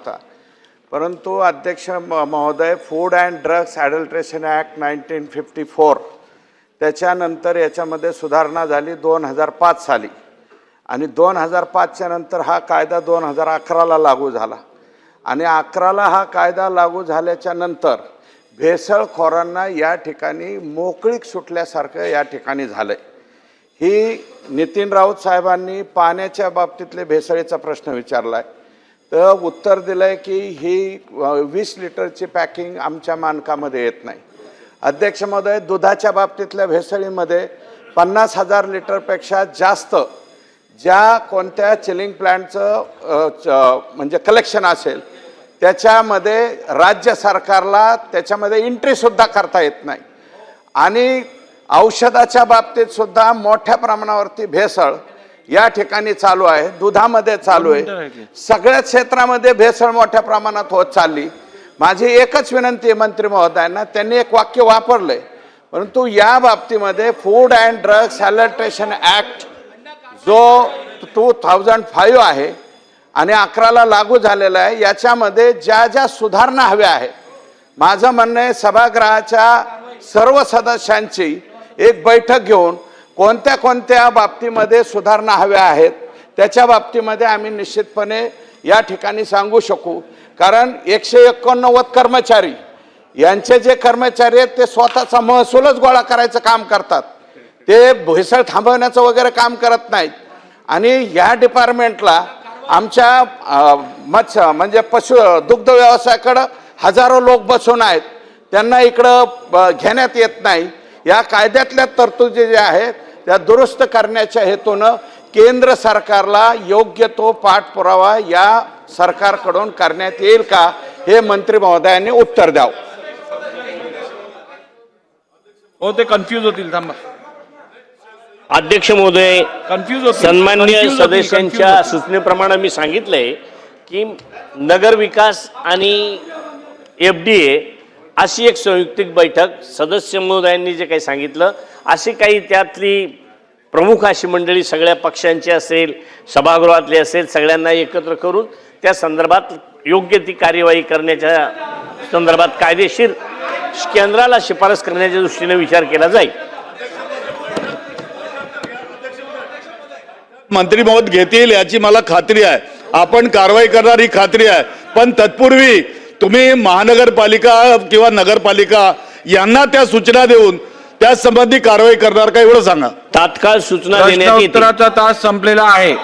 होता, परंतु अध्यक्ष महोदय फूड अँड ड्रग्स ॲडल्ट्रेशन ॲक्ट 1954 त्याच्यानंतर याच्यामध्ये सुधारणा झाली 2005 साली आणि 2005च्या नंतर हा कायदा 2011ला लागू झाला आणि 11ला हा कायदा लागू झाल्याच्या नंतर भेसळखोरांना या ठिकाणी मोकळीक सुटल्यासारखं या ठिकाणी झालं आहे। ही नितीन राऊत साहेबांनी पाण्याच्या बाबतीतले भेसळीचा प्रश्न विचारला आहे, तर उत्तर दिलं आहे की ही 20 लिटरची पॅकिंग आमच्या मानकामध्ये येत नाही। अध्यक्ष महोदय, दुधाच्या बाबतीतल्या भेसळीमध्ये 50,000 लिटरपेक्षा जास्त ज्या कोणत्या चिलिंग प्लॅन्टचं म्हणजे कलेक्शन असेल त्याच्यामध्ये राज्य सरकारला त्याच्यामध्ये एंट्रीसुद्धा करता येत नाही आणि औषधाच्या बाबतीत सुद्धा मोठ्या प्रमाणावरती भेसळ या ठिकाणी चालू आहे, दुधामध्ये चालू आहे, सगळ्या क्षेत्रामध्ये भेसळ मोठ्या प्रमाणात होत चालली। माझी एकच विनंती आहे मंत्री महोदयांना, त्यांनी एक वाक्य वापरलंय, परंतु या बाबतीमध्ये फूड अँड ड्रग्स ॲडल्ट्रेशन ॲक्ट जो 2005 आहे आणि 11ला लागू झालेला आहे, याच्यामध्ये ज्या ज्या सुधारणा हव्या आहेत, माझं म्हणणं आहे सभागृहाच्या सर्व सदस्यांची एक बैठक घेऊन कोणत्या कोणत्या बाबतीमध्ये सुधारणा हव्या आहेत त्याच्या बाबतीमध्ये आम्ही निश्चितपणे या ठिकाणी सांगू शकू। कारण 189 कर्मचारी यांचे जे कर्मचारी आहेत ते स्वतःचा महसूलच गोळा करायचं काम करतात, ते भेसळ थांबवण्याचं वगैरे काम करत नाहीत आणि या डिपार्टमेंटला आमच्या म्हणजे दुग्ध व्यवसायाकडं हजारो लोक बसून आहेत, त्यांना इकडं घेण्यात येत नाही। या कायद्यातल्या तरतुदी ज्या आहेत त्या दुरुस्त करण्याच्या हेतूनं केंद्र सरकारला योग्य तो पाठपुरावा या सरकारकडून करण्यात येईल का हे मंत्री महोदयांनी उत्तर द्यावं। हो, ते कन्फ्यूज होतील, थांबा। अध्यक्ष महोदय, सन्माननीय सदस्यांच्या सूचनेप्रमाणे मी सांगितलंय की नगर विकास आणि FDA अशी एक संयुक्तिक बैठक सदस्य महोदयांनी जे काही सांगितलं अशी काही त्यातली प्रमुख अशी मंडळी सगळ्या पक्षांची असेल, सभागृहातली असेल, सगळ्यांना एकत्र करून त्या संदर्भात योग्य ती कार्यवाही करण्याच्या संदर्भात कायदेशीर केंद्राला शिफारस करण्याच्या दृष्टीने विचार केला जाईल। मंत्री महोदय घेतील याची मला खात्री आहे, आपण कारवाई करणार ही खात्री आहे, पण तत्पूर्वी तुम्ही महानगरपालिका किंवा नगरपालिका यांना त्या सूचना देऊन त्या संबंधी कारवाई करणार का एवढं सांगा। तात्काळ सूचना देण्यात येतील। उत्तराचा तास संपलेला आहे।